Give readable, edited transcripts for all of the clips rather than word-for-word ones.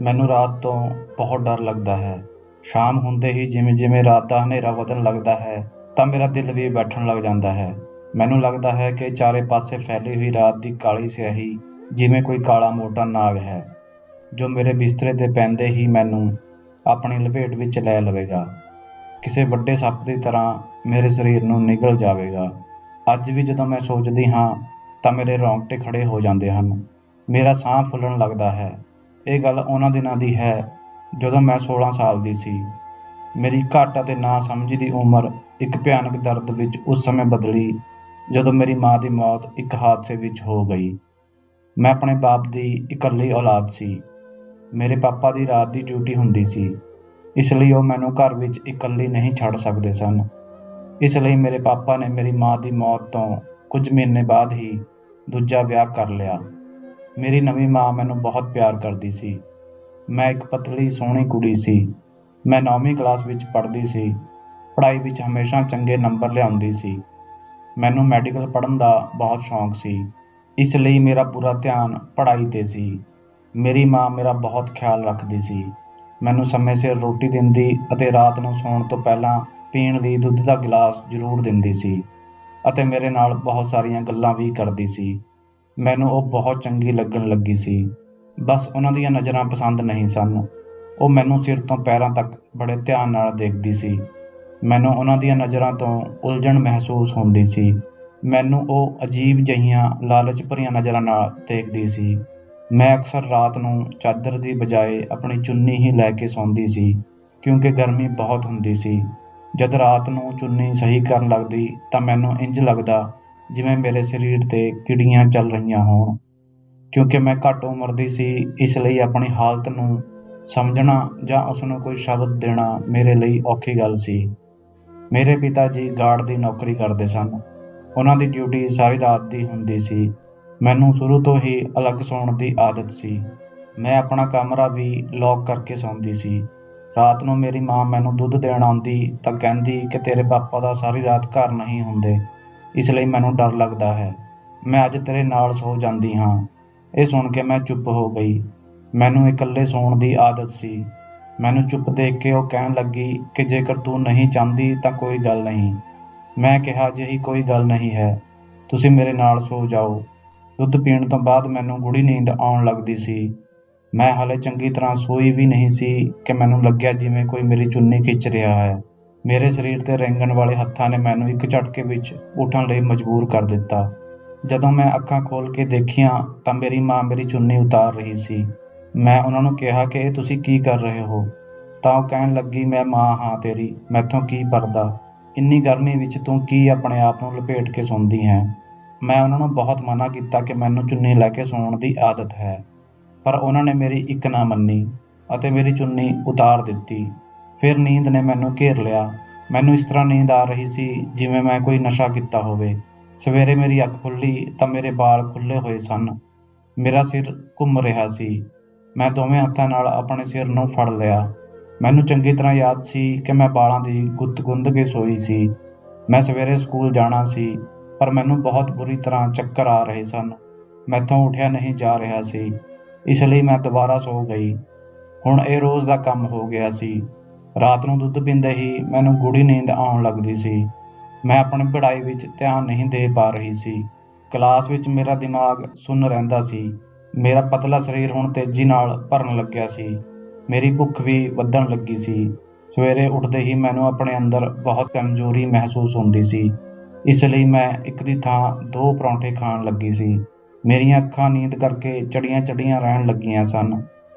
ਮੈਨੂੰ ਰਾਤ ਤੋਂ ਬਹੁਤ ਡਰ ਲੱਗਦਾ ਹੈ। ਸ਼ਾਮ ਹੁੰਦੇ ਹੀ ਜਿਵੇਂ-ਜਿਵੇਂ ਰਾਤ ਦਾ ਹਨੇਰਾ ਵਧਣ ਲੱਗਦਾ ਹੈ, ਤਾਂ ਮੇਰਾ ਦਿਲ ਵੀ ਬੈਠਣ ਲੱਗ ਜਾਂਦਾ ਹੈ। ਮੈਨੂੰ ਲੱਗਦਾ ਹੈ ਕਿ ਚਾਰੇ ਪਾਸੇ ਫੈਲੀ ਹੋਈ ਰਾਤ ਦੀ ਕਾਲੀ ਸਿਆਹੀ ਜਿਵੇਂ ਕੋਈ ਕਾਲਾ ਮੋਟਾ ਨਾਗ ਹੈ, ਜੋ ਮੇਰੇ ਬਿਸਤਰੇ 'ਤੇ ਪੈਂਦੇ ਹੀ ਮੈਨੂੰ ਆਪਣੀ ਲਪੇਟ ਵਿੱਚ ਲੈ ਲਵੇਗਾ। ਕਿਸੇ ਵੱਡੇ ਸੱਪ ਦੀ ਤਰ੍ਹਾਂ ਮੇਰੇ ਸਰੀਰ ਨੂੰ ਨਿਗਲ ਜਾਵੇਗਾ। ਅੱਜ ਵੀ ਜਦੋਂ ਮੈਂ ਸੋਚਦੀ ਹਾਂ ਤਾਂ ਮੇਰੇ ਰੌਂਗਟੇ ਖੜ੍ਹੇ ਹੋ ਜਾਂਦੇ ਹਨ। ਮੇਰਾ ਸਾਹ ਫੁੱਲਣ ਲੱਗਦਾ ਹੈ। ਇਹ ਗੱਲ ਉਹਨਾਂ ਦਿਨਾਂ ਦੀ ਹੈ ਜਦੋਂ ਮੈਂ 16 ਸਾਲ ਦੀ ਸੀ। ਮੇਰੀ ਘੱਟ ਅਤੇ ਨਾ ਸਮਝ ਦੀ ਉਮਰ ਇੱਕ ਭਿਆਨਕ ਦਰਦ ਵਿੱਚ ਉਸ ਸਮੇਂ ਬਦਲੀ ਜਦੋਂ ਮੇਰੀ ਮਾਂ ਦੀ ਮੌਤ ਇੱਕ ਹਾਦਸੇ ਵਿੱਚ ਹੋ ਗਈ। ਮੈਂ ਆਪਣੇ ਬਾਪ ਦੀ ਇਕੱਲੀ ਔਲਾਦ ਸੀ। ਮੇਰੇ ਪਾਪਾ ਦੀ ਰਾਤ ਦੀ ਡਿਊਟੀ ਹੁੰਦੀ ਸੀ, ਇਸ ਲਈ ਉਹ ਮੈਨੂੰ ਘਰ ਵਿੱਚ ਇਕੱਲੀ ਨਹੀਂ ਛੱਡ ਸਕਦੇ ਸਨ। ਇਸ ਲਈ ਮੇਰੇ ਪਾਪਾ ਨੇ ਮੇਰੀ ਮਾਂ ਦੀ ਮੌਤ ਤੋਂ ਕੁਝ ਮਹੀਨੇ ਬਾਅਦ ਹੀ ਦੂਜਾ ਵਿਆਹ ਕਰ ਲਿਆ। ਮੇਰੀ ਨਵੀਂ ਮਾਂ ਮੈਨੂੰ ਬਹੁਤ ਪਿਆਰ ਕਰਦੀ ਸੀ। ਮੈਂ ਇੱਕ ਪਤਲੀ ਸੋਹਣੀ ਕੁੜੀ ਸੀ। ਮੈਂ 9ਵੀਂ ਕਲਾਸ ਵਿੱਚ ਪੜ੍ਹਦੀ ਸੀ। ਪੜ੍ਹਾਈ ਵਿੱਚ ਹਮੇਸ਼ਾ ਚੰਗੇ ਨੰਬਰ ਲਿਆਉਂਦੀ ਸੀ। ਮੈਨੂੰ ਮੈਡੀਕਲ ਪੜ੍ਹਨ ਦਾ ਬਹੁਤ ਸ਼ੌਂਕ ਸੀ, ਇਸ ਲਈ ਮੇਰਾ ਪੂਰਾ ਧਿਆਨ ਪੜ੍ਹਾਈ 'ਤੇ ਸੀ। ਮੇਰੀ ਮਾਂ ਮੇਰਾ ਬਹੁਤ ਖਿਆਲ ਰੱਖਦੀ ਸੀ। ਮੈਨੂੰ ਸਮੇਂ ਸਿਰ ਰੋਟੀ ਦਿੰਦੀ ਅਤੇ ਰਾਤ ਨੂੰ ਸੌਣ ਤੋਂ ਪਹਿਲਾਂ ਪੀਣ ਲਈ ਦੁੱਧ ਦਾ ਗਿਲਾਸ ਜ਼ਰੂਰ ਦਿੰਦੀ ਸੀ ਅਤੇ ਮੇਰੇ ਨਾਲ ਬਹੁਤ ਸਾਰੀਆਂ ਗੱਲਾਂ ਵੀ ਕਰਦੀ ਸੀ। ਮੈਨੂੰ ਉਹ ਬਹੁਤ ਚੰਗੀ ਲੱਗਣ ਲੱਗੀ ਸੀ। ਬਸ ਉਹਨਾਂ ਦੀਆਂ ਨਜ਼ਰਾਂ ਪਸੰਦ ਨਹੀਂ ਸਨ। ਉਹ ਮੈਨੂੰ ਸਿਰ ਤੋਂ ਪੈਰਾਂ ਤੱਕ ਬੜੇ ਧਿਆਨ ਨਾਲ ਦੇਖਦੀ ਸੀ। ਮੈਨੂੰ ਉਹਨਾਂ ਦੀਆਂ ਨਜ਼ਰਾਂ ਤੋਂ ਉਲਝਣ ਮਹਿਸੂਸ ਹੁੰਦੀ ਸੀ। ਮੈਨੂੰ ਉਹ ਅਜੀਬ ਜਿਹੀਆਂ ਲਾਲਚ ਭਰੀਆਂ ਨਜ਼ਰਾਂ ਨਾਲ ਦੇਖਦੀ ਸੀ। ਮੈਂ ਅਕਸਰ ਰਾਤ ਨੂੰ ਚਾਦਰ ਦੀ ਬਜਾਏ ਆਪਣੀ ਚੁੰਨੀ ਹੀ ਲੈ ਕੇ ਸੌਂਦੀ ਸੀ, ਕਿਉਂਕਿ ਗਰਮੀ ਬਹੁਤ ਹੁੰਦੀ ਸੀ। ਜਦ ਰਾਤ ਨੂੰ ਚੁੰਨੀ ਸਹੀ ਕਰਨ ਲੱਗਦੀ ਤਾਂ ਮੈਨੂੰ ਇੰਜ ਲੱਗਦਾ ਜਿਵੇਂ ਮੇਰੇ ਸਰੀਰ 'ਤੇ ਕੀੜੀਆਂ ਚੱਲ ਰਹੀਆਂ ਹੋਣ। ਕਿਉਂਕਿ ਮੈਂ ਘੱਟ ਉਮਰ ਦੀ ਸੀ, ਇਸ ਲਈ ਆਪਣੀ ਹਾਲਤ ਨੂੰ ਸਮਝਣਾ ਜਾਂ ਉਸ ਨੂੰ ਕੋਈ ਸ਼ਬਦ ਦੇਣਾ ਮੇਰੇ ਲਈ ਔਖੀ ਗੱਲ ਸੀ। ਮੇਰੇ ਪਿਤਾ ਜੀ ਗਾਰਡ ਦੀ ਨੌਕਰੀ ਕਰਦੇ ਸਨ। ਉਹਨਾਂ ਦੀ ਡਿਊਟੀ ਸਾਰੀ ਰਾਤ ਦੀ ਹੁੰਦੀ ਸੀ। ਮੈਨੂੰ ਸ਼ੁਰੂ ਤੋਂ ਹੀ ਅਲੱਗ ਸੌਣ ਦੀ ਆਦਤ ਸੀ। ਮੈਂ ਆਪਣਾ ਕਮਰਾ ਵੀ ਲੌਕ ਕਰਕੇ ਸੌਂਦੀ ਸੀ। ਰਾਤ ਨੂੰ ਮੇਰੀ ਮਾਂ ਮੈਨੂੰ ਦੁੱਧ ਦੇਣ ਆਉਂਦੀ ਤਾਂ ਕਹਿੰਦੀ ਕਿ ਤੇਰੇ ਪਾਪਾ ਤਾਂ ਸਾਰੀ ਰਾਤ ਘਰ ਨਹੀਂ ਹੁੰਦੇ, ਇਸ ਲਈ ਮੈਨੂੰ ਡਰ ਲੱਗਦਾ ਹੈ। ਮੈਂ ਅੱਜ ਤੇਰੇ ਨਾਲ ਸੌ ਜਾਂਦੀ ਹਾਂ। ਇਹ ਸੁਣ ਕੇ ਮੈਂ ਚੁੱਪ ਹੋ ਗਈ। ਮੈਨੂੰ ਇਕੱਲੇ ਸੌਣ ਦੀ ਆਦਤ ਸੀ। ਮੈਨੂੰ ਚੁੱਪ ਦੇਖ ਕੇ ਉਹ ਕਹਿਣ ਲੱਗੀ ਕਿ ਜੇਕਰ ਤੂੰ ਨਹੀਂ ਚਾਹੁੰਦੀ ਤਾਂ ਕੋਈ ਗੱਲ ਨਹੀਂ। ਮੈਂ ਕਿਹਾ ਅਜਿਹੀ ਕੋਈ ਗੱਲ ਨਹੀਂ ਹੈ, ਤੁਸੀਂ ਮੇਰੇ ਨਾਲ ਸੌ ਜਾਓ। ਦੁੱਧ ਪੀਣ ਤੋਂ ਬਾਅਦ ਮੈਨੂੰ ਗੂੜ੍ਹੀ ਨੀਂਦ ਆਉਣ ਲੱਗਦੀ ਸੀ। ਮੈਂ ਹਾਲੇ ਚੰਗੀ ਤਰ੍ਹਾਂ ਸੋਈ ਵੀ ਨਹੀਂ ਸੀ ਕਿ ਮੈਨੂੰ ਲੱਗਿਆ ਜਿਵੇਂ ਕੋਈ ਮੇਰੀ ਚੁੰਨੀ ਖਿੱਚ ਰਿਹਾ ਹੈ। ਮੇਰੇ ਸਰੀਰ 'ਤੇ ਰੇਂਗਣ ਵਾਲੇ ਹੱਥਾਂ ਨੇ ਮੈਨੂੰ ਇੱਕ ਝਟਕੇ ਵਿੱਚ ਉੱਠਣ ਲਈ ਮਜਬੂਰ ਕਰ ਦਿੱਤਾ। ਜਦੋਂ ਮੈਂ ਅੱਖਾਂ ਖੋਲ੍ਹ ਕੇ ਦੇਖੀਆਂ ਤਾਂ ਮੇਰੀ ਮਾਂ ਮੇਰੀ ਚੁੰਨੀ ਉਤਾਰ ਰਹੀ ਸੀ। ਮੈਂ ਉਹਨਾਂ ਨੂੰ ਕਿਹਾ ਕਿ ਇਹ ਤੁਸੀਂ ਕੀ ਕਰ ਰਹੇ ਹੋ? ਤਾਂ ਉਹ ਕਹਿਣ ਲੱਗੀ, ਮੈਂ ਮਾਂ ਹਾਂ ਤੇਰੀ, ਮੈਥੋਂ ਕੀ ਪਰਦਾ? ਇੰਨੀ ਗਰਮੀ ਵਿੱਚ ਤੂੰ ਕੀ ਆਪਣੇ ਆਪ ਨੂੰ ਲਪੇਟ ਕੇ ਸੌਂਦੀ ਹੈ? ਮੈਂ ਉਹਨਾਂ ਨੂੰ ਬਹੁਤ ਮਨ੍ਹਾ ਕੀਤਾ ਕਿ ਮੈਨੂੰ ਚੁੰਨੀ ਲੈ ਕੇ ਸੌਣ ਦੀ ਆਦਤ ਹੈ, ਪਰ ਉਹਨਾਂ ਨੇ ਮੇਰੀ ਇੱਕ ਨਾ ਮੰਨੀ ਅਤੇ ਮੇਰੀ ਚੁੰਨੀ ਉਤਾਰ ਦਿੱਤੀ। ਫਿਰ ਨੀਂਦ ਨੇ ਮੈਨੂੰ ਘੇਰ ਲਿਆ। ਮੈਨੂੰ ਇਸ ਤਰ੍ਹਾਂ ਨੀਂਦ ਆ ਰਹੀ ਸੀ ਜਿਵੇਂ ਮੈਂ ਕੋਈ ਨਸ਼ਾ ਕੀਤਾ ਹੋਵੇ। ਸਵੇਰੇ ਮੇਰੀ ਅੱਖ ਖੁੱਲ੍ਹੀ ਤਾਂ ਮੇਰੇ ਵਾਲ ਖੁੱਲ੍ਹੇ ਹੋਏ ਸਨ। ਮੇਰਾ ਸਿਰ ਘੁੰਮ ਰਿਹਾ ਸੀ। ਮੈਂ ਦੋਵੇਂ ਹੱਥਾਂ ਨਾਲ ਆਪਣੇ ਸਿਰ ਨੂੰ ਫੜ ਲਿਆ। ਮੈਨੂੰ ਚੰਗੀ ਤਰ੍ਹਾਂ ਯਾਦ ਸੀ ਕਿ ਮੈਂ ਵਾਲਾਂ ਦੀ ਗੁੱਤ ਗੁੰਦ ਕੇ ਸੋਈ ਸੀ। ਮੈਂ ਸਵੇਰੇ ਸਕੂਲ ਜਾਣਾ ਸੀ, ਪਰ ਮੈਨੂੰ ਬਹੁਤ ਬੁਰੀ ਤਰ੍ਹਾਂ ਚੱਕਰ ਆ ਰਹੇ ਸਨ। ਮੈਥੋਂ ਉੱਠਿਆ ਨਹੀਂ ਜਾ ਰਿਹਾ ਸੀ, ਇਸ ਲਈ ਮੈਂ ਦੁਬਾਰਾ ਸੌ ਗਈ। ਹੁਣ ਇਹ ਰੋਜ਼ ਦਾ ਕੰਮ ਹੋ ਗਿਆ ਸੀ। ਰਾਤ ਨੂੰ ਦੁੱਧ ਪੀਂਦੇ ਹੀ ਮੈਨੂੰ ਗੂੜ੍ਹੀ ਨੀਂਦ ਆਉਣ ਲੱਗਦੀ ਸੀ। ਮੈਂ ਆਪਣੀ ਪੜ੍ਹਾਈ ਵਿੱਚ ਧਿਆਨ ਨਹੀਂ ਦੇ ਪਾ ਰਹੀ ਸੀ। ਕਲਾਸ ਵਿੱਚ ਮੇਰਾ ਦਿਮਾਗ ਸੁੰਨ ਰਹਿੰਦਾ ਸੀ। ਮੇਰਾ ਪਤਲਾ ਸਰੀਰ ਹੁਣ ਤੇਜ਼ੀ ਨਾਲ ਭਰਨ ਲੱਗਿਆ ਸੀ। ਮੇਰੀ ਭੁੱਖ ਵੀ ਵਧਣ ਲੱਗੀ ਸੀ। ਸਵੇਰੇ ਉੱਠਦੇ ਹੀ ਮੈਨੂੰ ਆਪਣੇ ਅੰਦਰ ਬਹੁਤ ਕਮਜ਼ੋਰੀ ਮਹਿਸੂਸ ਹੁੰਦੀ ਸੀ, ਇਸ ਲਈ ਮੈਂ ਇੱਕ ਦੀ ਥਾਂ 2 ਪਰੌਂਠੇ ਖਾਣ ਲੱਗੀ ਸੀ। ਮੇਰੀਆਂ ਅੱਖਾਂ ਨੀਂਦ ਕਰਕੇ ਚੜੀਆਂ ਰਹਿਣ ਲੱਗੀਆਂ ਸਨ।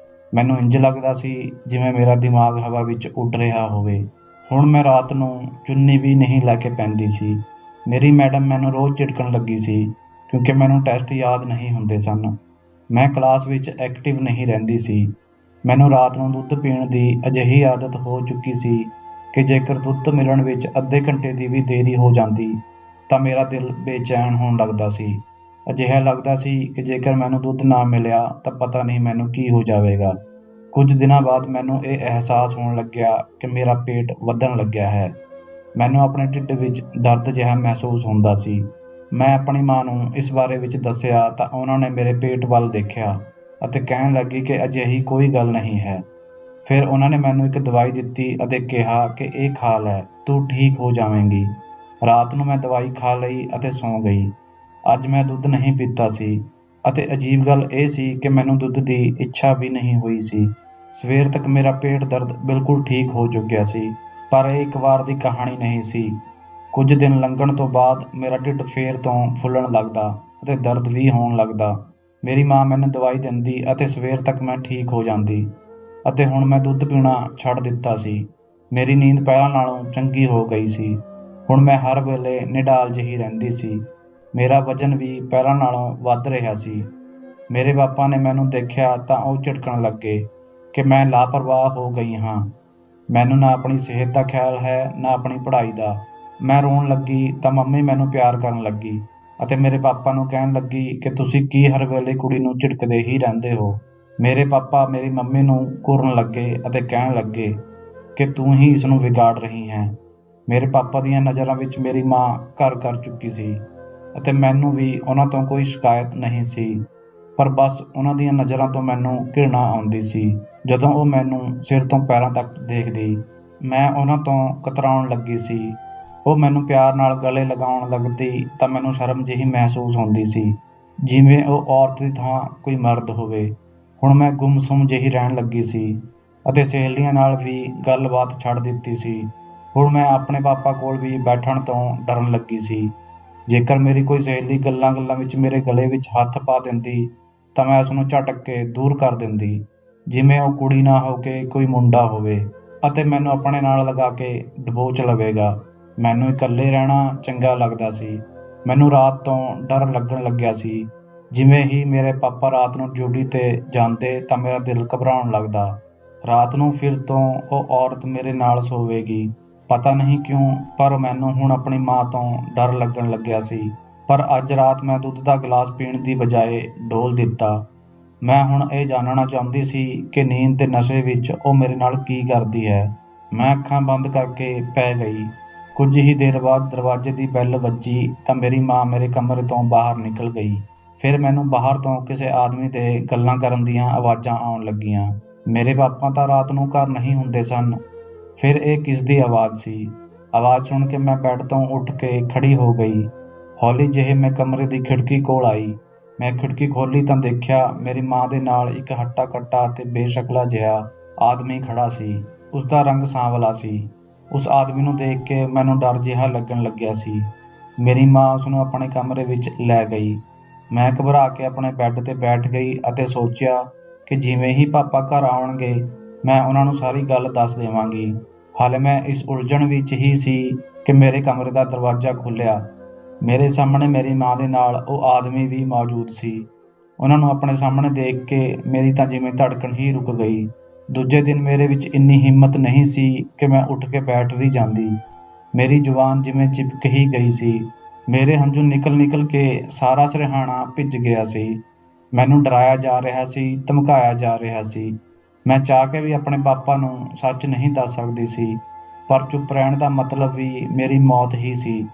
ਮੈਨੂੰ ਇੰਜ ਲੱਗਦਾ ਸੀ ਜਿਵੇਂ ਮੇਰਾ ਦਿਮਾਗ ਹਵਾ ਵਿੱਚ ਉੱਡ ਰਿਹਾ ਹੋਵੇ। ਹੁਣ ਮੈਂ ਰਾਤ ਨੂੰ ਚੁੰਨੀ ਵੀ ਨਹੀਂ ਲੈ ਕੇ ਪੈਂਦੀ ਸੀ। ਮੇਰੀ ਮੈਡਮ ਮੈਨੂੰ ਰੋਜ਼ ਝਿੜਕਣ ਲੱਗੀ ਸੀ, ਕਿਉਂਕਿ ਮੈਨੂੰ ਟੈਸਟ ਯਾਦ ਨਹੀਂ ਹੁੰਦੇ ਸਨ। ਮੈਂ ਕਲਾਸ ਵਿੱਚ ਐਕਟਿਵ ਨਹੀਂ ਰਹਿੰਦੀ ਸੀ। ਮੈਨੂੰ ਰਾਤ ਨੂੰ ਦੁੱਧ ਪੀਣ ਦੀ ਅਜਿਹੀ ਆਦਤ ਹੋ ਚੁੱਕੀ ਸੀ ਕਿ ਜੇਕਰ ਦੁੱਧ ਮਿਲਣ ਵਿੱਚ ਅੱਧੇ ਘੰਟੇ ਦੀ ਵੀ ਦੇਰੀ ਹੋ ਜਾਂਦੀ ਤਾਂ ਮੇਰਾ ਦਿਲ ਬੇਚੈਨ ਹੋਣ ਲੱਗਦਾ ਸੀ। ਅਜਿਹਾ ਲੱਗਦਾ ਸੀ ਕਿ ਜੇਕਰ ਮੈਨੂੰ ਦੁੱਧ ਨਾ ਮਿਲਿਆ ਤਾਂ ਪਤਾ ਨਹੀਂ ਮੈਨੂੰ ਕੀ ਹੋ ਜਾਵੇਗਾ। ਕੁਝ ਦਿਨਾਂ ਬਾਅਦ ਮੈਨੂੰ ਇਹ ਅਹਿਸਾਸ ਹੋਣ ਲੱਗਿਆ ਕਿ ਮੇਰਾ ਪੇਟ ਵਧਣ ਲੱਗਿਆ ਹੈ। ਮੈਨੂੰ ਆਪਣੇ ਢਿੱਡ ਵਿੱਚ ਦਰਦ ਜਿਹਾ ਮਹਿਸੂਸ ਹੁੰਦਾ ਸੀ। ਮੈਂ ਆਪਣੀ ਮਾਂ ਨੂੰ ਇਸ ਬਾਰੇ ਵਿੱਚ ਦੱਸਿਆ ਤਾਂ ਉਹਨਾਂ ਨੇ ਮੇਰੇ ਪੇਟ ਵੱਲ ਦੇਖਿਆ ਅਤੇ ਕਹਿਣ ਲੱਗੀ ਕਿ ਅਜਿਹੀ ਕੋਈ ਗੱਲ ਨਹੀਂ ਹੈ। ਫਿਰ ਉਹਨਾਂ ਨੇ ਮੈਨੂੰ ਇੱਕ ਦਵਾਈ ਦਿੱਤੀ ਅਤੇ ਕਿਹਾ ਕਿ ਇਹ ਖਾ ਲੈ, ਤੂੰ ਠੀਕ ਹੋ ਜਾਵੇਂਗੀ। ਰਾਤ ਨੂੰ ਮੈਂ ਦਵਾਈ ਖਾ ਲਈ ਅਤੇ ਸੌਂ ਗਈ। ਅੱਜ ਮੈਂ ਦੁੱਧ ਨਹੀਂ ਪੀਤਾ ਸੀ ਅਤੇ ਅਜੀਬ ਗੱਲ ਇਹ ਸੀ ਕਿ ਮੈਨੂੰ ਦੁੱਧ ਦੀ ਇੱਛਾ ਵੀ ਨਹੀਂ ਹੋਈ ਸੀ। ਸਵੇਰ ਤੱਕ ਮੇਰਾ ਪੇਟ ਦਰਦ ਬਿਲਕੁਲ ਠੀਕ ਹੋ ਚੁੱਕਿਆ ਸੀ, ਪਰ ਇਹ ਇੱਕ ਵਾਰ ਦੀ ਕਹਾਣੀ ਨਹੀਂ ਸੀ। ਕੁਝ ਦਿਨ ਲੰਘਣ ਤੋਂ ਬਾਅਦ ਮੇਰਾ ਢਿੱਡ ਫੇਰ ਤੋਂ ਫੁੱਲਣ ਲੱਗਦਾ ਅਤੇ ਦਰਦ ਵੀ ਹੋਣ ਲੱਗਦਾ। ਮੇਰੀ ਮਾਂ ਮੈਨੂੰ ਦਵਾਈ ਦਿੰਦੀ ਅਤੇ ਸਵੇਰ ਤੱਕ ਮੈਂ ਠੀਕ ਹੋ ਜਾਂਦੀ ਅਤੇ ਹੁਣ ਮੈਂ ਦੁੱਧ ਪੀਣਾ ਛੱਡ ਦਿੱਤਾ ਸੀ। ਮੇਰੀ ਨੀਂਦ ਪਹਿਲਾਂ ਨਾਲੋਂ ਚੰਗੀ ਹੋ ਗਈ ਸੀ। ਹੁਣ ਮੈਂ ਹਰ ਵੇਲੇ ਨਿਢਾਲ ਜਿਹੀ ਰਹਿੰਦੀ ਸੀ। ਮੇਰਾ ਵਜ਼ਨ ਵੀ ਪਹਿਲਾਂ ਨਾਲੋਂ ਵੱਧ ਰਿਹਾ ਸੀ। ਮੇਰੇ ਪਾਪਾ ਨੇ ਮੈਨੂੰ ਦੇਖਿਆ ਤਾਂ ਉਹ ਝਿੜਕਣ ਲੱਗੇ ਕਿ ਮੈਂ ਲਾਪਰਵਾਹ ਹੋ ਗਈ ਹਾਂ। ਮੈਨੂੰ ਨਾ ਆਪਣੀ ਸਿਹਤ ਦਾ ਖਿਆਲ ਹੈ, ਨਾ ਆਪਣੀ ਪੜ੍ਹਾਈ ਦਾ। ਮੈਂ ਰੋਣ ਲੱਗੀ ਤਾਂ ਮੰਮੀ ਮੈਨੂੰ ਪਿਆਰ ਕਰਨ ਲੱਗੀ ਅਤੇ ਮੇਰੇ ਪਾਪਾ ਨੂੰ ਕਹਿਣ ਲੱਗੀ ਕਿ ਤੁਸੀਂ ਕੀ ਹਰ ਵੇਲੇ ਕੁੜੀ ਨੂੰ ਝਿੜਕਦੇ ਹੀ ਰਹਿੰਦੇ ਹੋ। ਮੇਰੇ ਪਾਪਾ ਮੇਰੀ ਮੰਮੀ ਨੂੰ ਘੂਰਨ ਲੱਗੇ ਅਤੇ ਕਹਿਣ ਲੱਗੇ ਕਿ ਤੂੰ ਹੀ ਇਸ ਨੂੰ ਵਿਗਾੜ ਰਹੀ ਹੈ। ਮੇਰੇ ਪਾਪਾ ਦੀਆਂ ਨਜ਼ਰਾਂ ਵਿੱਚ ਮੇਰੀ ਮਾਂ ਘਰ ਕਰ ਚੁੱਕੀ ਸੀ ਅਤੇ ਮੈਨੂੰ ਵੀ ਉਹਨਾਂ ਤੋਂ ਕੋਈ ਸ਼ਿਕਾਇਤ ਨਹੀਂ ਸੀ, ਪਰ ਬਸ ਉਹਨਾਂ ਦੀਆਂ ਨਜ਼ਰਾਂ ਤੋਂ ਮੈਨੂੰ ਘਿਰਣਾ ਆਉਂਦੀ ਸੀ। ਜਦੋਂ ਉਹ ਮੈਨੂੰ ਸਿਰ ਤੋਂ ਪੈਰਾਂ ਤੱਕ ਦੇਖਦੀ, ਮੈਂ ਉਹਨਾਂ ਤੋਂ ਕਤਰਾਉਣ ਲੱਗੀ ਸੀ। ਉਹ ਮੈਨੂੰ ਪਿਆਰ ਨਾਲ ਗਲੇ ਲਗਾਉਣ ਲੱਗਦੀ ਤਾਂ ਮੈਨੂੰ ਸ਼ਰਮ ਜਿਹੀ ਮਹਿਸੂਸ ਹੁੰਦੀ ਸੀ, ਜਿਵੇਂ ਉਹ ਔਰਤ ਦੀ ਥਾਂ ਕੋਈ ਮਰਦ ਹੋਵੇ। ਹੁਣ ਮੈਂ ਗੁੰਮਸੁੰਮ ਜਿਹੀ ਰਹਿਣ ਲੱਗੀ ਸੀ ਅਤੇ ਸਹੇਲੀਆਂ ਨਾਲ ਵੀ ਗੱਲਬਾਤ ਛੱਡ ਦਿੱਤੀ ਸੀ। ਹੁਣ ਮੈਂ ਆਪਣੇ ਪਾਪਾ ਕੋਲ ਵੀ ਬੈਠਣ ਤੋਂ ਡਰਨ ਲੱਗੀ ਸੀ। ਜੇਕਰ ਮੇਰੀ ਕੋਈ ਸਹੇਲੀ ਗੱਲਾਂ-ਗੱਲਾਂ ਵਿੱਚ ਮੇਰੇ ਗਲੇ ਵਿੱਚ ਹੱਥ ਪਾ ਦਿੰਦੀ ਤਾਂ ਮੈਂ ਉਸ ਨੂੰ ਝਟਕ ਕੇ ਦੂਰ ਕਰ ਦਿੰਦੀ, ਜਿਵੇਂ ਉਹ ਕੁੜੀ ਨਾ ਹੋ ਕੇ ਕੋਈ ਮੁੰਡਾ ਹੋਵੇ ਅਤੇ ਮੈਨੂੰ ਆਪਣੇ ਨਾਲ ਲਗਾ ਕੇ ਦਬੋਚ ਲਵੇਗਾ। ਮੈਨੂੰ ਇਕੱਲੇ ਰਹਿਣਾ ਚੰਗਾ ਲੱਗਦਾ ਸੀ। ਮੈਨੂੰ ਰਾਤ ਤੋਂ ਡਰ ਲੱਗਣ ਲੱਗਿਆ ਸੀ। ਜਿਵੇਂ ਹੀ ਮੇਰੇ ਪਾਪਾ ਰਾਤ ਨੂੰ ਡਿਊਟੀ 'ਤੇ ਜਾਂਦੇ ਤਾਂ ਮੇਰਾ ਦਿਲ ਘਬਰਾਉਣ ਲੱਗਦਾ। ਰਾਤ ਨੂੰ ਫਿਰ ਤੋਂ ਉਹ ਔਰਤ ਮੇਰੇ ਨਾਲ ਸੋਵੇਗੀ। ਪਤਾ ਨਹੀਂ ਕਿਉਂ, ਪਰ ਮੈਨੂੰ ਹੁਣ ਆਪਣੀ ਮਾਂ ਤੋਂ ਡਰ ਲੱਗਣ ਲੱਗਿਆ ਸੀ। ਪਰ ਅੱਜ ਰਾਤ ਮੈਂ ਦੁੱਧ ਦਾ ਗਲਾਸ ਪੀਣ ਦੀ ਬਜਾਏ ਡੋਲ ਦਿੱਤਾ। ਮੈਂ ਹੁਣ ਇਹ ਜਾਣਨਾ ਚਾਹੁੰਦੀ ਸੀ ਕਿ ਨੀਂਦ ਦੇ ਨਸ਼ੇ ਵਿੱਚ ਉਹ ਮੇਰੇ ਨਾਲ ਕੀ ਕਰਦੀ ਹੈ। ਮੈਂ ਅੱਖਾਂ ਬੰਦ ਕਰਕੇ ਪੈ ਗਈ। ਕੁਝ ਹੀ ਦੇਰ ਬਾਅਦ ਦਰਵਾਜ਼ੇ ਦੀ ਬੈਲ ਵੱਜੀ ਤਾਂ ਮੇਰੀ ਮਾਂ ਮੇਰੇ ਕਮਰੇ ਤੋਂ ਬਾਹਰ ਨਿਕਲ ਗਈ। ਫਿਰ ਮੈਨੂੰ ਬਾਹਰ ਤੋਂ ਕਿਸੇ ਆਦਮੀ ਦੇ ਗੱਲਾਂ ਕਰਨ ਦੀਆਂ ਆਵਾਜ਼ਾਂ ਆਉਣ ਲੱਗੀਆਂ। ਮੇਰੇ ਪਾਪਾ ਤਾਂ ਰਾਤ ਨੂੰ ਘਰ ਨਹੀਂ ਹੁੰਦੇ ਸਨ। ਫਿਰ ਇਹ ਕਿਸ ਦੀ ਆਵਾਜ਼ ਸੀ? ਆਵਾਜ਼ ਸੁਣ ਕੇ ਮੈਂ ਬੈੱਡ ਤੋਂ ਉੱਠ ਕੇ ਖੜੀ ਹੋ ਗਈ। ਹੌਲੀ ਜਿਹੇ ਮੈਂ ਕਮਰੇ ਦੀ ਖਿੜਕੀ ਕੋਲ ਆਈ। ਮੈਂ ਖਿੜਕੀ ਖੋਲ੍ਹੀ ਤਾਂ ਦੇਖਿਆ ਮੇਰੀ ਮਾਂ ਦੇ ਨਾਲ ਇੱਕ ਹੱਟਾ-ਕੱਟਾ ਅਤੇ ਬੇਸ਼ਕਲਾ ਜਿਹਾ ਆਦਮੀ ਖੜਾ ਸੀ। ਉਸ ਦਾ ਰੰਗ ਸਾਂਵਲਾ ਸੀ। ਉਸ ਆਦਮੀ ਨੂੰ ਦੇਖ ਕੇ ਮੈਨੂੰ ਡਰ ਜਿਹਾ ਲੱਗਣ ਲੱਗਿਆ ਸੀ। ਮੇਰੀ ਮਾਂ ਉਸ ਨੂੰ ਆਪਣੇ ਕਮਰੇ ਵਿੱਚ ਲੈ ਗਈ। ਮੈਂ ਘਬਰਾ ਕੇ ਆਪਣੇ ਬੈੱਡ 'ਤੇ ਬੈਠ ਗਈ ਅਤੇ ਸੋਚਿਆ ਕਿ ਜਿਵੇਂ ਹੀ ਪਾਪਾ ਘਰ ਆਉਣਗੇ ਮੈਂ ਉਹਨਾਂ ਨੂੰ ਸਾਰੀ ਗੱਲ ਦੱਸ ਦੇਵਾਂਗੀ। ਹਾਲੇ ਮੈਂ ਇਸ ਉਲਝਣ ਵਿੱਚ ਹੀ ਸੀ ਕਿ ਮੇਰੇ ਕਮਰੇ ਦਾ ਦਰਵਾਜ਼ਾ ਖੁੱਲ੍ਹਿਆ। ਮੇਰੇ ਸਾਹਮਣੇ ਮੇਰੀ ਮਾਂ ਦੇ ਨਾਲ ਉਹ ਆਦਮੀ ਵੀ ਮੌਜੂਦ ਸੀ। ਉਹਨਾਂ ਨੂੰ ਆਪਣੇ ਸਾਹਮਣੇ ਦੇਖ ਕੇ ਮੇਰੀ ਤਾਂ ਜਿਵੇਂ ਧੜਕਣ ਹੀ ਰੁਕ ਗਈ। ਦੂਜੇ ਦਿਨ ਮੇਰੇ ਵਿੱਚ ਇੰਨੀ ਹਿੰਮਤ ਨਹੀਂ ਸੀ ਕਿ ਮੈਂ ਉੱਠ ਕੇ ਬੈਠ ਵੀ ਜਾਂਦੀ। ਮੇਰੀ ਜ਼ੁਬਾਨ ਜਿਵੇਂ ਚਿਪਕ ਹੀ ਗਈ ਸੀ। ਮੇਰੇ ਹੰਝੂ ਨਿਕਲ ਕੇ ਸਾਰਾ ਸਿਰਹਾਣਾ ਭਿੱਜ ਗਿਆ ਸੀ। ਮੈਨੂੰ ਡਰਾਇਆ ਜਾ ਰਿਹਾ ਸੀ, ਧਮਕਾਇਆ ਜਾ ਰਿਹਾ ਸੀ। ਮੈਂ ਚਾਹ ਕੇ ਵੀ ਆਪਣੇ ਪਾਪਾ ਨੂੰ ਸੱਚ ਨਹੀਂ ਦੱਸ ਸਕਦੀ ਸੀ, ਪਰ ਚੁੱਪ ਰਹਿਣ ਦਾ ਮਤਲਬ ਵੀ ਮੇਰੀ ਮੌਤ ਹੀ ਸੀ।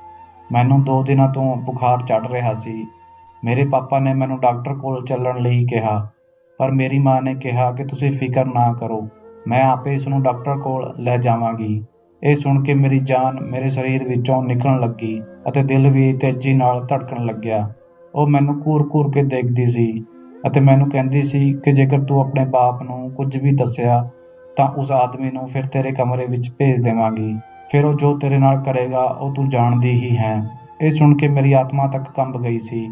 ਮੈਨੂੰ 2 ਦਿਨਾਂ ਤੋਂ ਬੁਖਾਰ ਚੜ੍ਹ ਰਿਹਾ ਸੀ। ਮੇਰੇ ਪਾਪਾ ਨੇ ਮੈਨੂੰ ਡਾਕਟਰ ਕੋਲ ਚੱਲਣ ਲਈ ਕਿਹਾ, ਪਰ ਮੇਰੀ ਮਾਂ ਨੇ ਕਿਹਾ ਕਿ ਤੁਸੀਂ ਫਿਕਰ ਨਾ ਕਰੋ, ਮੈਂ ਆਪੇ ਇਸ ਨੂੰ ਡਾਕਟਰ ਕੋਲ ਲੈ ਜਾਵਾਂਗੀ। ਇਹ ਸੁਣ ਕੇ ਮੇਰੀ ਜਾਨ ਮੇਰੇ ਸਰੀਰ ਵਿੱਚੋਂ ਨਿਕਲਣ ਲੱਗੀ ਅਤੇ ਦਿਲ ਵੀ ਤੇਜ਼ੀ ਨਾਲ ਧੜਕਣ ਲੱਗਿਆ। ਉਹ ਮੈਨੂੰ ਘੂਰ-ਘੂਰ ਕੇ ਦੇਖਦੀ ਸੀ ਅਤੇ ਮੈਨੂੰ ਕਹਿੰਦੀ ਸੀ ਕਿ ਜੇਕਰ ਤੂੰ ਆਪਣੇ ਬਾਪ ਨੂੰ ਕੁਝ ਵੀ ਦੱਸਿਆ ਤਾਂ ਉਸ ਆਦਮੀ ਨੂੰ ਫਿਰ ਤੇਰੇ ਕਮਰੇ ਵਿੱਚ ਭੇਜ ਦੇਵਾਂਗੀ। ਫਿਰ ਉਹ ਜੋ ਤੇਰੇ ਨਾਲ ਕਰੇਗਾ ਉਹ ਤੂੰ ਜਾਣਦੀ ਹੀ ਹੈ। ਇਹ ਸੁਣ ਕੇ ਮੇਰੀ ਆਤਮਾ ਤੱਕ ਕੰਬ ਗਈ ਸੀ।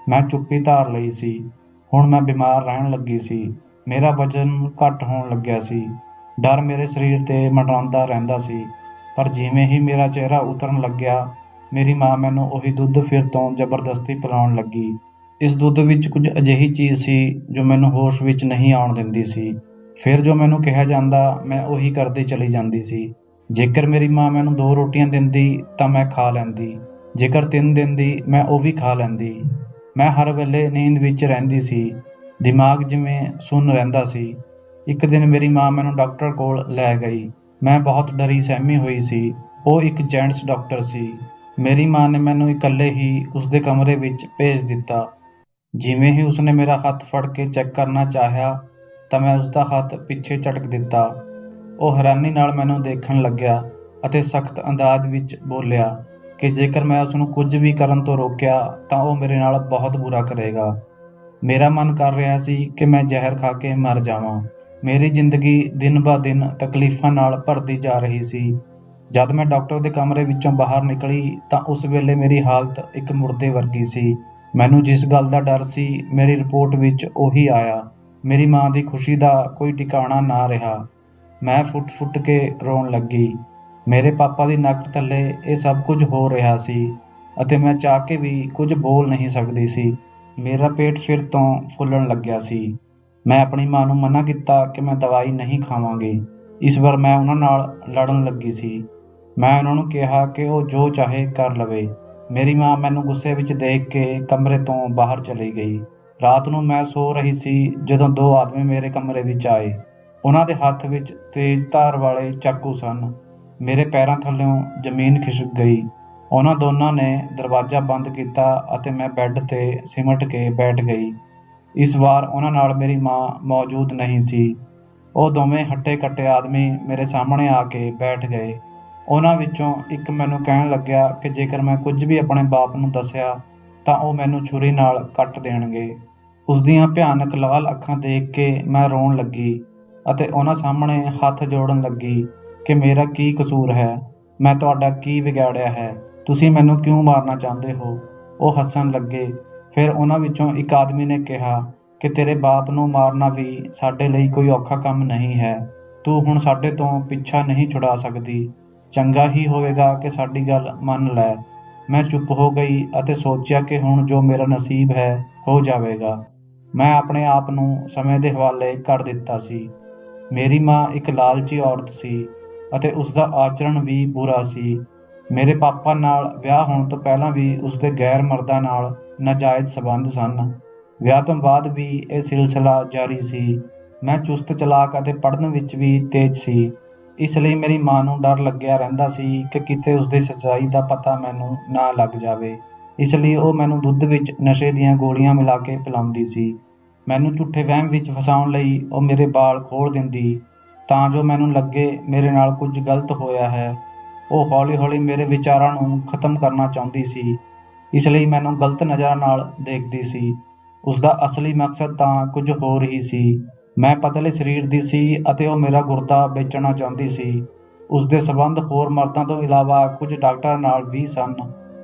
ਮੈਂ ਚੁੱਪੀ ਧਾਰ ਲਈ ਸੀ। ਹੁਣ ਮੈਂ ਬਿਮਾਰ ਰਹਿਣ ਲੱਗੀ ਸੀ। ਮੇਰਾ ਵਜ਼ਨ ਘੱਟ ਹੋਣ ਲੱਗਿਆ ਸੀ। ਡਰ ਮੇਰੇ ਸਰੀਰ 'ਤੇ ਮੰਡਰਾਉਂਦਾ ਰਹਿੰਦਾ ਸੀ। ਪਰ ਜਿਵੇਂ ਹੀ ਮੇਰਾ ਚਿਹਰਾ ਉਤਰਨ ਲੱਗਿਆ, ਮੇਰੀ ਮਾਂ ਮੈਨੂੰ ਉਹੀ ਦੁੱਧ ਫਿਰ ਤੋਂ ਜ਼ਬਰਦਸਤੀ ਪਿਲਾਉਣ ਲੱਗੀ। ਇਸ ਦੁੱਧ ਵਿੱਚ ਕੁਝ ਅਜਿਹੀ ਚੀਜ਼ ਸੀ ਜੋ ਮੈਨੂੰ ਹੋਸ਼ ਵਿੱਚ ਨਹੀਂ ਆਉਣ ਦਿੰਦੀ ਸੀ। ਫਿਰ ਜੋ ਮੈਨੂੰ ਕਿਹਾ ਜਾਂਦਾ ਮੈਂ ਉਹੀ ਕਰਦੀ ਚਲੀ ਜਾਂਦੀ ਸੀ। ਜੇਕਰ ਮੇਰੀ ਮਾਂ ਮੈਨੂੰ 2 ਰੋਟੀਆਂ ਦਿੰਦੀ ਤਾਂ ਮੈਂ ਖਾ ਲੈਂਦੀ। ਜੇਕਰ 3 ਦਿੰਦੀ ਮੈਂ ਉਹ ਵੀ ਖਾ ਲੈਂਦੀ। ਮੈਂ ਹਰ ਵੇਲੇ ਨੀਂਦ ਵਿੱਚ ਰਹਿੰਦੀ ਸੀ। ਦਿਮਾਗ ਜਿਵੇਂ ਸੁੰਨ ਰਹਿੰਦਾ ਸੀ। ਇੱਕ ਦਿਨ ਮੇਰੀ ਮਾਂ ਮੈਨੂੰ ਡਾਕਟਰ ਕੋਲ ਲੈ ਗਈ। ਮੈਂ ਬਹੁਤ ਡਰੀ ਸਹਿਮੀ ਹੋਈ ਸੀ। ਉਹ ਇੱਕ ਜੈਂਟਸ ਡਾਕਟਰ ਸੀ। ਮੇਰੀ ਮਾਂ ਨੇ ਮੈਨੂੰ ਇਕੱਲੇ ਹੀ ਉਸਦੇ ਕਮਰੇ ਵਿੱਚ ਭੇਜ ਦਿੱਤਾ। ਜਿਵੇਂ ਹੀ ਉਸਨੇ ਮੇਰਾ ਹੱਥ ਫੜ ਕੇ ਚੈੱਕ ਕਰਨਾ ਚਾਹਿਆ ਤਾਂ ਮੈਂ ਉਸਦਾ ਹੱਥ ਪਿੱਛੇ ਝਟਕ ਦਿੱਤਾ। ਉਹ ਹੈਰਾਨੀ ਨਾਲ ਮੈਨੂੰ ਦੇਖਣ ਲੱਗਿਆ ਅਤੇ ਸਖਤ ਅੰਦਾਜ਼ ਵਿੱਚ ਬੋਲਿਆ ਕਿ ਜੇਕਰ ਮੈਂ ਉਸਨੂੰ ਕੁਝ ਵੀ ਕਰਨ ਤੋਂ ਰੋਕਿਆ ਤਾਂ ਉਹ ਮੇਰੇ ਨਾਲ ਬਹੁਤ ਬੁਰਾ ਕਰੇਗਾ। ਮੇਰਾ ਮਨ ਕਰ ਰਿਹਾ ਸੀ ਕਿ ਮੈਂ ਜ਼ਹਿਰ ਖਾ ਕੇ ਮਰ ਜਾਵਾਂ। ਮੇਰੀ ਜ਼ਿੰਦਗੀ ਦਿਨ ਬ ਦਿਨ ਤਕਲੀਫਾਂ ਨਾਲ ਭਰਦੀ ਜਾ ਰਹੀ ਸੀ। ਜਦ ਮੈਂ ਡਾਕਟਰ ਦੇ ਕਮਰੇ ਵਿੱਚੋਂ ਬਾਹਰ ਨਿਕਲੀ ਤਾਂ ਉਸ ਵੇਲੇ ਮੇਰੀ ਹਾਲਤ ਇੱਕ ਮੁਰਦੇ ਵਰਗੀ ਸੀ। ਮੈਨੂੰ ਜਿਸ ਗੱਲ ਦਾ ਡਰ ਸੀ, ਮੇਰੀ ਰਿਪੋਰਟ ਵਿੱਚ ਉਹੀ ਆਇਆ। ਮੇਰੀ ਮਾਂ ਦੀ ਖੁਸ਼ੀ ਦਾ ਕੋਈ ਟਿਕਾਣਾ ਨਾ ਰਿਹਾ। ਮੈਂ ਫੁੱਟ-ਫੁੱਟ ਕੇ ਰੋਣ ਲੱਗੀ। ਮੇਰੇ ਪਾਪਾ ਦੀ ਨੱਕ ਥੱਲੇ ਇਹ ਸਭ ਕੁਝ ਹੋ ਰਿਹਾ ਸੀ ਅਤੇ ਮੈਂ ਚਾਹ ਕੇ ਵੀ ਕੁਝ ਬੋਲ ਨਹੀਂ ਸਕਦੀ ਸੀ। ਮੇਰਾ ਪੇਟ ਫਿਰ ਤੋਂ ਫੁੱਲਣ ਲੱਗਿਆ ਸੀ। ਮੈਂ ਆਪਣੀ ਮਾਂ ਨੂੰ ਮਨ੍ਹਾ ਕੀਤਾ ਕਿ ਮੈਂ ਦਵਾਈ ਨਹੀਂ ਖਾਵਾਂਗੀ। ਇਸ ਵਾਰ ਮੈਂ ਉਹਨਾਂ ਨਾਲ ਲੜਨ ਲੱਗੀ ਸੀ। ਮੈਂ ਉਹਨਾਂ ਨੂੰ ਕਿਹਾ ਕਿ ਉਹ ਜੋ ਚਾਹੇ ਕਰ ਲਵੇ। ਮੇਰੀ ਮਾਂ ਮੈਨੂੰ ਗੁੱਸੇ ਵਿੱਚ ਦੇਖ ਕੇ ਕਮਰੇ ਤੋਂ ਬਾਹਰ ਚਲੀ ਗਈ। ਰਾਤ ਨੂੰ ਮੈਂ ਸੋ ਰਹੀ ਸੀ ਜਦੋਂ ਦੋ ਆਦਮੀ ਮੇਰੇ ਕਮਰੇ ਵਿੱਚ ਆਏ। ਉਹਨਾਂ ਦੇ ਹੱਥ ਵਿੱਚ ਤੇਜ਼ ਧਾਰ ਵਾਲੇ ਚਾਕੂ ਸਨ। ਮੇਰੇ ਪੈਰਾਂ ਥੱਲਿਓਂ ਜ਼ਮੀਨ ਖਿਸਕ ਗਈ। ਉਹਨਾਂ ਦੋਨਾਂ ਨੇ ਦਰਵਾਜ਼ਾ ਬੰਦ ਕੀਤਾ ਅਤੇ ਮੈਂ ਬੈੱਡ 'ਤੇ ਸਿਮਟ ਕੇ ਬੈਠ ਗਈ। ਇਸ ਵਾਰ ਉਹਨਾਂ ਨਾਲ ਮੇਰੀ ਮਾਂ ਮੌਜੂਦ ਨਹੀਂ ਸੀ। ਉਹ ਦੋਵੇਂ ਹੱਟੇ-ਕੱਟੇ ਆਦਮੀ ਮੇਰੇ ਸਾਹਮਣੇ ਆ ਕੇ ਬੈਠ ਗਏ। ਉਹਨਾਂ ਵਿੱਚੋਂ ਇੱਕ ਮੈਨੂੰ ਕਹਿਣ ਲੱਗਿਆ ਕਿ ਜੇਕਰ ਮੈਂ ਕੁਝ ਵੀ ਆਪਣੇ ਬਾਪ ਨੂੰ ਦੱਸਿਆ ਤਾਂ ਉਹ ਮੈਨੂੰ ਛੁਰੀ ਨਾਲ ਕੱਟ ਦੇਣਗੇ। ਉਸਦੀਆਂ ਭਿਆਨਕ ਲਾਲ ਅੱਖਾਂ ਦੇਖ ਕੇ ਮੈਂ ਰੋਣ ਲੱਗੀ ਅਤੇ ਉਹਨਾਂ ਸਾਹਮਣੇ ਹੱਥ ਜੋੜਨ ਲੱਗੀ ਕਿ ਮੇਰਾ ਕੀ ਕਸੂਰ ਹੈ, ਮੈਂ ਤੁਹਾਡਾ ਕੀ ਵਿਗਾੜਿਆ ਹੈ, ਤੁਸੀਂ ਮੈਨੂੰ ਕਿਉਂ ਮਾਰਨਾ ਚਾਹੁੰਦੇ ਹੋ। ਉਹ ਹੱਸਣ ਲੱਗੇ। ਫਿਰ ਉਹਨਾਂ ਵਿੱਚੋਂ ਇੱਕ ਆਦਮੀ ਨੇ ਕਿਹਾ ਕਿ ਤੇਰੇ ਬਾਪ ਨੂੰ ਮਾਰਨਾ ਵੀ ਸਾਡੇ ਲਈ ਕੋਈ ਔਖਾ ਕੰਮ ਨਹੀਂ ਹੈ। ਤੂੰ ਹੁਣ ਸਾਡੇ ਤੋਂ ਪਿੱਛਾ ਨਹੀਂ ਛੁਡਾ ਸਕਦੀ। ਚੰਗਾ ਹੀ ਹੋਵੇਗਾ ਕਿ ਸਾਡੀ ਗੱਲ ਮੰਨ ਲੈ। ਮੈਂ ਚੁੱਪ ਹੋ ਗਈ ਅਤੇ ਸੋਚਿਆ ਕਿ ਹੁਣ ਜੋ ਮੇਰਾ ਨਸੀਬ ਹੈ ਹੋ ਜਾਵੇਗਾ। ਮੈਂ ਆਪਣੇ ਆਪ ਨੂੰ ਸਮੇਂ ਦੇ ਹਵਾਲੇ ਕਰ ਦਿੱਤਾ ਸੀ। ਮੇਰੀ ਮਾਂ ਇੱਕ ਲਾਲਚੀ ਔਰਤ ਸੀ ਅਤੇ ਉਸਦਾ ਆਚਰਣ ਵੀ ਬੁਰਾ ਸੀ। ਮੇਰੇ ਪਾਪਾ ਨਾਲ ਵਿਆਹ ਹੋਣ ਤੋਂ ਪਹਿਲਾਂ ਵੀ ਉਸਦੇ ਗੈਰ ਮਰਦਾਂ ਨਾਲ ਨਾਜਾਇਜ਼ ਸਬੰਧ ਸਨ। ਵਿਆਹ ਤੋਂ ਬਾਅਦ ਵੀ ਇਹ ਸਿਲਸਿਲਾ ਜਾਰੀ ਸੀ। ਮੈਂ ਚੁਸਤ ਚਲਾਕ ਅਤੇ ਪੜ੍ਹਨ ਵਿੱਚ ਵੀ ਤੇਜ਼ ਸੀ। ਇਸ ਲਈ ਮੇਰੀ ਮਾਂ ਨੂੰ ਡਰ ਲੱਗਿਆ ਰਹਿੰਦਾ ਸੀ ਕਿ ਕਿਤੇ ਉਸਦੀ ਸੱਚਾਈ ਦਾ ਪਤਾ ਮੈਨੂੰ ਨਾ ਲੱਗ ਜਾਵੇ। ਇਸ ਲਈ ਉਹ ਮੈਨੂੰ ਦੁੱਧ ਵਿੱਚ ਨਸ਼ੇ ਦੀਆਂ ਗੋਲੀਆਂ ਮਿਲਾ ਕੇ ਪਿਲਾਉਂਦੀ ਸੀ। ਮੈਨੂੰ ਝੂਠੇ ਵਹਿਮ ਵਿੱਚ ਫਸਾਉਣ ਲਈ ਉਹ ਮੇਰੇ ਵਾਲ ਖੋਲ ਦਿੰਦੀ ਤਾਂ ਜੋ ਮੈਨੂੰ ਲੱਗੇ ਮੇਰੇ ਨਾਲ ਕੁਝ ਗਲਤ ਹੋਇਆ ਹੈ। ਉਹ ਹੌਲੀ-ਹੌਲੀ ਮੇਰੇ ਵਿਚਾਰਾਂ ਨੂੰ ਖਤਮ ਕਰਨਾ ਚਾਹੁੰਦੀ ਸੀ, ਇਸ ਲਈ ਮੈਨੂੰ ਗਲਤ ਨਜ਼ਰਾਂ ਨਾਲ ਦੇਖਦੀ ਸੀ। ਉਸਦਾ ਅਸਲੀ ਮਕਸਦ ਤਾਂ ਕੁਝ ਹੋਰ ਹੀ ਸੀ। ਮੈਂ ਪਤਲੇ ਸਰੀਰ ਦੀ ਸੀ ਅਤੇ ਉਹ ਮੇਰਾ ਗੁਰਦਾ ਵੇਚਣਾ ਚਾਹੁੰਦੀ ਸੀ। ਉਸਦੇ ਸਬੰਧ ਹੋਰ ਮਰਦਾਂ ਤੋਂ ਇਲਾਵਾ ਕੁਝ ਡਾਕਟਰਾਂ ਨਾਲ ਵੀ ਸਨ।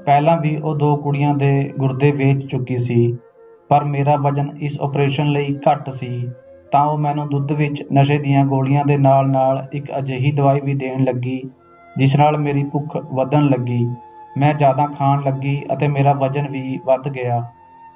ਪਹਿਲਾਂ ਵੀ ਉਹ 2 ਕੁੜੀਆਂ ਦੇ ਗੁਰਦੇ ਵੇਚ ਚੁੱਕੀ ਸੀ, ਪਰ ਮੇਰਾ ਵਜ਼ਨ ਇਸ ਆਪਰੇਸ਼ਨ ਲਈ ਘੱਟ ਸੀ ਤਾਂ ਉਹ ਮੈਨੂੰ ਦੁੱਧ ਵਿੱਚ ਨਸ਼ੇ ਦੀਆਂ ਗੋਲੀਆਂ ਦੇ ਨਾਲ-ਨਾਲ ਇੱਕ ਅਜਿਹੀ ਦਵਾਈ ਵੀ ਦੇਣ ਲੱਗੀ ਜਿਸ ਨਾਲ ਮੇਰੀ ਭੁੱਖ ਵਧਣ ਲੱਗੀ। ਮੈਂ ਜ਼ਿਆਦਾ ਖਾਣ ਲੱਗੀ ਅਤੇ ਮੇਰਾ ਵਜ਼ਨ ਵੀ ਵੱਧ ਗਿਆ।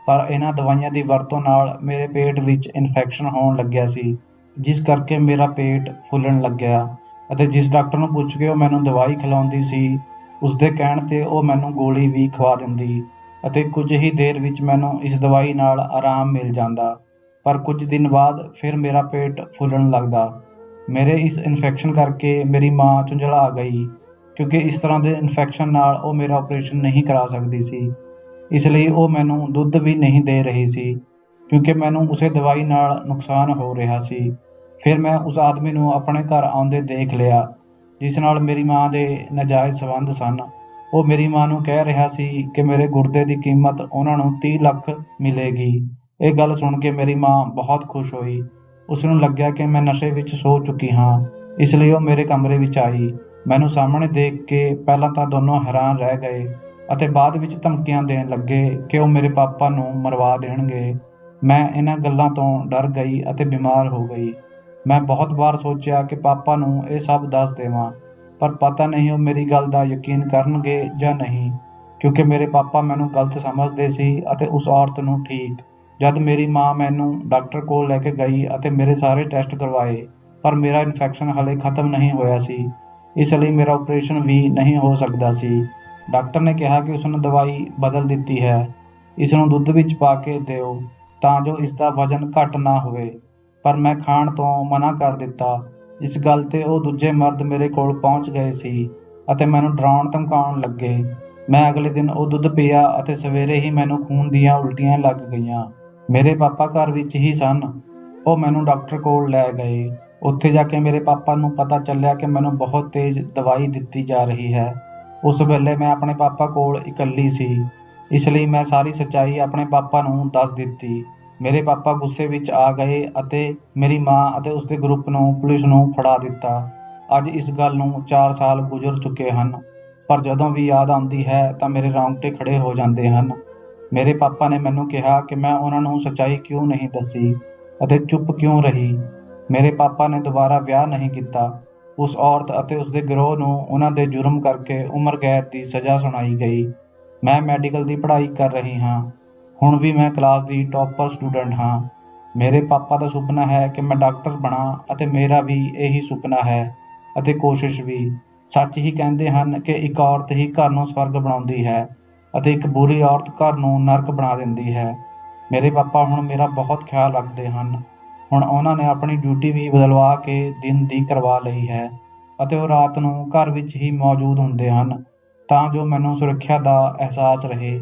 ਪਰ ਇਹਨਾਂ ਦਵਾਈਆਂ ਦੀ ਵਰਤੋਂ ਨਾਲ ਮੇਰੇ ਪੇਟ ਵਿੱਚ ਇਨਫੈਕਸ਼ਨ ਹੋਣ ਲੱਗਿਆ ਸੀ, ਜਿਸ ਕਰਕੇ ਮੇਰਾ ਪੇਟ ਫੁੱਲਣ ਲੱਗਿਆ ਅਤੇ ਜਿਸ ਡਾਕਟਰ ਨੂੰ ਪੁੱਛ ਕੇ ਉਹ ਮੈਨੂੰ ਦਵਾਈ ਖਿਲਾਉਂਦੀ ਸੀ, ਉਸਦੇ ਕਹਿਣ 'ਤੇ ਉਹ ਮੈਨੂੰ ਗੋਲੀ ਵੀ ਖਵਾ ਦਿੰਦੀ ਅਤੇ ਕੁਝ ਹੀ ਦੇਰ ਵਿੱਚ ਮੈਨੂੰ ਇਸ ਦਵਾਈ ਨਾਲ ਆਰਾਮ ਮਿਲ ਜਾਂਦਾ। ਪਰ ਕੁਝ ਦਿਨ ਬਾਅਦ ਫਿਰ ਮੇਰਾ ਪੇਟ ਫੁੱਲਣ ਲੱਗਦਾ। ਮੇਰੇ ਇਸ ਇਨਫੈਕਸ਼ਨ ਕਰਕੇ ਮੇਰੀ ਮਾਂ ਝੁੰਝਲਾ ਗਈ, ਕਿਉਂਕਿ ਇਸ ਤਰ੍ਹਾਂ ਦੇ ਇਨਫੈਕਸ਼ਨ ਨਾਲ ਉਹ ਮੇਰਾ ਆਪਰੇਸ਼ਨ ਨਹੀਂ ਕਰਾ ਸਕਦੀ ਸੀ। ਇਸ ਲਈ ਉਹ ਮੈਨੂੰ ਦੁੱਧ ਵੀ ਨਹੀਂ ਦੇ ਰਹੀ ਸੀ, ਕਿਉਂਕਿ ਮੈਨੂੰ ਉਸੇ ਦਵਾਈ ਨਾਲ ਨੁਕਸਾਨ ਹੋ ਰਿਹਾ ਸੀ। ਫਿਰ ਮੈਂ ਉਸ ਆਦਮੀ ਨੂੰ ਆਪਣੇ ਘਰ ਆਉਂਦੇ ਦੇਖ ਲਿਆ ਜਿਸ ਨਾਲ ਮੇਰੀ ਮਾਂ ਦੇ ਨਾਜਾਇਜ਼ ਸਬੰਧ ਸਨ। ਉਹ ਮੇਰੀ ਮਾਂ ਨੂੰ ਕਹਿ ਰਿਹਾ ਸੀ ਕਿ ਮੇਰੇ ਗੁਰਦੇ ਦੀ ਕੀਮਤ ਉਹਨਾਂ ਨੂੰ 30 ਲੱਖ ਮਿਲੇਗੀ। ਇਹ ਗੱਲ ਸੁਣ ਕੇ ਮੇਰੀ ਮਾਂ ਬਹੁਤ ਖੁਸ਼ ਹੋਈ। ਉਸ ਨੂੰ ਲੱਗਿਆ ਕਿ ਮੈਂ ਨਸ਼ੇ ਵਿੱਚ ਸੋ ਚੁੱਕੀ ਹਾਂ, ਇਸ ਲਈ ਉਹ ਮੇਰੇ ਕਮਰੇ ਵਿੱਚ ਆਈ। ਮੈਨੂੰ ਸਾਹਮਣੇ ਦੇਖ ਕੇ ਪਹਿਲਾਂ ਤਾਂ ਦੋਨੋਂ ਹੈਰਾਨ ਰਹਿ ਗਏ ਅਤੇ ਬਾਅਦ ਵਿੱਚ ਧਮਕੀਆਂ ਦੇਣ ਲੱਗੇ ਕਿ ਉਹ ਮੇਰੇ ਪਾਪਾ ਨੂੰ ਮਰਵਾ ਦੇਣਗੇ। ਮੈਂ ਇਹਨਾਂ ਗੱਲਾਂ ਤੋਂ ਡਰ ਗਈ ਅਤੇ ਬਿਮਾਰ ਹੋ ਗਈ। ਮੈਂ ਬਹੁਤ ਵਾਰ ਸੋਚਿਆ ਕਿ ਪਾਪਾ ਨੂੰ ਇਹ ਸਭ ਦੱਸ ਦੇਵਾਂ, ਪਰ ਪਤਾ ਨਹੀਂ ਉਹ ਮੇਰੀ ਗੱਲ ਦਾ ਯਕੀਨ ਕਰਨਗੇ ਜਾਂ ਨਹੀਂ, ਕਿਉਂਕਿ ਮੇਰੇ ਪਾਪਾ ਮੈਨੂੰ ਗਲਤ ਸਮਝਦੇ ਸੀ ਅਤੇ ਉਸ ਔਰਤ ਨੂੰ ਠੀਕ। ਜਦ ਮੇਰੀ ਮਾਂ ਮੈਨੂੰ ਡਾਕਟਰ ਕੋਲ ਲੈ ਕੇ ਗਈ ਅਤੇ ਮੇਰੇ ਸਾਰੇ ਟੈਸਟ ਕਰਵਾਏ, ਪਰ ਮੇਰਾ ਇਨਫੈਕਸ਼ਨ ਹਾਲੇ ਖਤਮ ਨਹੀਂ ਹੋਇਆ ਸੀ, ਇਸ ਲਈ ਮੇਰਾ ਆਪਰੇਸ਼ਨ ਵੀ ਨਹੀਂ ਹੋ ਸਕਦਾ ਸੀ। ਡਾਕਟਰ ਨੇ ਕਿਹਾ ਕਿ ਉਸਨੇ ਦਵਾਈ ਬਦਲ ਦਿੱਤੀ ਹੈ, ਇਸ ਨੂੰ ਦੁੱਧ ਵਿੱਚ ਪਾ ਕੇ ਦਿਓ ਤਾਂ ਜੋ ਇਸ ਦਾ ਵਜ਼ਨ ਘੱਟ ਨਾ ਹੋਵੇ, ਪਰ ਮੈਂ ਖਾਣ ਤੋਂ ਮਨ੍ਹਾ ਕਰ ਦਿੱਤਾ। ਇਸ ਗੱਲ 'ਤੇ ਉਹ ਦੂਜੇ ਮਰਦ ਮੇਰੇ ਕੋਲ ਪਹੁੰਚ ਗਏ ਸੀ ਅਤੇ ਮੈਨੂੰ ਡਰਾਉਣ ਧਮਕਾਉਣ ਲੱਗੇ। ਮੈਂ ਅਗਲੇ ਦਿਨ ਉਹ ਦੁੱਧ ਪੀਆ ਅਤੇ ਸਵੇਰੇ ਹੀ ਮੈਨੂੰ ਖੂਨ ਦੀਆਂ ਉਲਟੀਆਂ ਲੱਗ ਗਈਆਂ। ਮੇਰੇ ਪਾਪਾ ਘਰ ਵਿੱਚ ਹੀ ਸਨ। ਉਹ ਮੈਨੂੰ ਡਾਕਟਰ ਕੋਲ ਲੈ ਗਏ। ਉੱਥੇ ਜਾ ਕੇ ਮੇਰੇ ਪਾਪਾ ਨੂੰ ਪਤਾ ਚੱਲਿਆ ਕਿ ਮੈਨੂੰ ਬਹੁਤ ਤੇਜ਼ ਦਵਾਈ ਦਿੱਤੀ ਜਾ ਰਹੀ ਹੈ। ਉਸ ਵੇਲੇ ਮੈਂ ਆਪਣੇ ਪਾਪਾ ਕੋਲ ਇਕੱਲੀ ਸੀ, ਇਸ ਲਈ ਮੈਂ ਸਾਰੀ ਸੱਚਾਈ ਆਪਣੇ ਪਾਪਾ ਨੂੰ ਦੱਸ ਦਿੱਤੀ। ਮੇਰੇ ਪਾਪਾ ਗੁੱਸੇ ਵਿੱਚ ਆ ਗਏ ਅਤੇ ਮੇਰੀ ਮਾਂ ਅਤੇ ਉਸਦੇ ਗਰੁੱਪ ਨੂੰ ਪੁਲਿਸ ਨੂੰ ਫੜਾ ਦਿੱਤਾ। ਅੱਜ ਇਸ ਗੱਲ ਨੂੰ 4 ਸਾਲ ਗੁਜ਼ਰ ਚੁੱਕੇ ਹਨ, ਪਰ ਜਦੋਂ ਵੀ ਯਾਦ ਆਉਂਦੀ ਹੈ ਤਾਂ ਮੇਰੇ ਰੌਂਗਟੇ ਖੜ੍ਹੇ ਹੋ ਜਾਂਦੇ ਹਨ। ਮੇਰੇ ਪਾਪਾ ਨੇ ਮੈਨੂੰ ਕਿਹਾ ਕਿ ਮੈਂ ਉਹਨਾਂ ਨੂੰ ਸੱਚਾਈ ਕਿਉਂ ਨਹੀਂ ਦੱਸੀ ਅਤੇ ਚੁੱਪ ਕਿਉਂ ਰਹੀ। ਮੇਰੇ ਪਾਪਾ ਨੇ ਦੁਬਾਰਾ ਵਿਆਹ ਨਹੀਂ ਕੀਤਾ। ਉਸ ਔਰਤ ਅਤੇ ਉਸਦੇ ਗਿਰੋਹ ਨੂੰ ਉਹਨਾਂ ਦੇ ਜੁਰਮ ਕਰਕੇ ਉਮਰ ਕੈਦ ਦੀ ਸਜ਼ਾ ਸੁਣਾਈ ਗਈ। ਮੈਂ ਮੈਡੀਕਲ ਦੀ ਪੜ੍ਹਾਈ ਕਰ ਰਹੀ ਹਾਂ। ਹੁਣ ਵੀ ਮੈਂ ਕਲਾਸ ਦੀ ਟੌਪਰ ਸਟੂਡੈਂਟ ਹਾਂ। ਮੇਰੇ ਪਾਪਾ ਦਾ ਸੁਪਨਾ ਹੈ ਕਿ ਮੈਂ ਡਾਕਟਰ ਬਣਾ ਅਤੇ ਮੇਰਾ ਵੀ ਇਹੀ ਸੁਪਨਾ ਹੈ ਅਤੇ ਕੋਸ਼ਿਸ਼ ਵੀ। ਸੱਚ ਹੀ ਕਹਿੰਦੇ ਹਨ ਕਿ ਇੱਕ ਔਰਤ ਹੀ ਘਰ ਨੂੰ ਸਵਰਗ ਬਣਾਉਂਦੀ ਹੈ ਅਤੇ ਇੱਕ ਬੁਰੀ ਔਰਤ ਘਰ ਨੂੰ ਨਰਕ ਬਣਾ ਦਿੰਦੀ ਹੈ। ਮੇਰੇ ਪਾਪਾ ਹੁਣ ਮੇਰਾ ਬਹੁਤ ਖਿਆਲ ਰੱਖਦੇ ਹਨ। ਹੁਣ ਉਹਨਾਂ ਨੇ ਆਪਣੀ ਡਿਊਟੀ ਵੀ ਬਦਲਵਾ ਕੇ ਦਿਨ ਦੀ ਕਰਵਾ ਲਈ ਹੈ ਅਤੇ ਉਹ ਰਾਤ ਨੂੰ ਘਰ ਵਿੱਚ ਹੀ ਮੌਜੂਦ ਹੁੰਦੇ ਹਨ ਤਾਂ ਜੋ ਮੈਨੂੰ ਸੁਰੱਖਿਆ ਦਾ ਅਹਿਸਾਸ ਰਹੇ।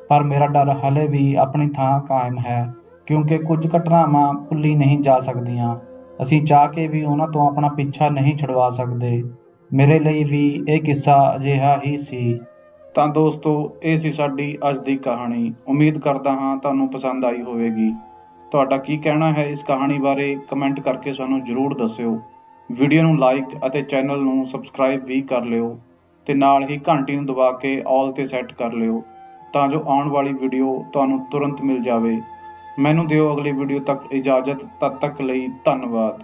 ਪਰ ਮੇਰਾ ਡਰ ਹਾਲੇ ਵੀ ਆਪਣੀ ਥਾਂ ਕਾਇਮ ਹੈ, ਕਿਉਂਕਿ ਕੁਝ ਘਟਨਾਵਾਂ ਭੁੱਲੀ ਨਹੀਂ ਜਾ ਸਕਦੀਆਂ। ਅਸੀਂ ਚਾਹ ਕੇ ਵੀ ਉਹਨਾਂ ਤੋਂ ਆਪਣਾ ਪਿੱਛਾ ਨਹੀਂ ਛੁਡਵਾ ਸਕਦੇ। ਮੇਰੇ ਲਈ ਵੀ ਇਹ ਕਿੱਸਾ ਅਜਿਹਾ ਹੀ ਸੀ। ਤਾਂ ਦੋਸਤੋ, ਇਹ ਸੀ ਸਾਡੀ ਅੱਜ ਦੀ ਕਹਾਣੀ। ਉਮੀਦ ਕਰਦਾ ਹਾਂ ਤੁਹਾਨੂੰ ਪਸੰਦ ਆਈ ਹੋਵੇਗੀ। ਤੁਹਾਡਾ ਕੀ ਕਹਿਣਾ ਹੈ ਇਸ ਕਹਾਣੀ ਬਾਰੇ ਕਮੈਂਟ ਕਰਕੇ ਸਾਨੂੰ ਜ਼ਰੂਰ ਦੱਸਿਓ। ਵੀਡੀਓ ਨੂੰ ਲਾਈਕ ਅਤੇ ਚੈਨਲ ਨੂੰ ਸਬਸਕ੍ਰਾਈਬ ਵੀ ਕਰ ਲਿਓ ਤੇ ਨਾਲ ਹੀ ਘੰਟੀ ਨੂੰ ਦਬਾ ਕੇ ਆਲ ਤੇ ਸੈੱਟ ਕਰ ਲਿਓ ਤਾਂ ਜੋ ਆਉਣ ਵਾਲੀ ਵੀਡੀਓ ਤੁਹਾਨੂੰ ਤੁਰੰਤ ਮਿਲ ਜਾਵੇ। ਮੈਨੂੰ ਦਿਓ ਅਗਲੀ ਵੀਡੀਓ ਤੱਕ ਇਜਾਜ਼ਤ। ਤਦ ਤੱਕ ਲਈ ਧੰਨਵਾਦ।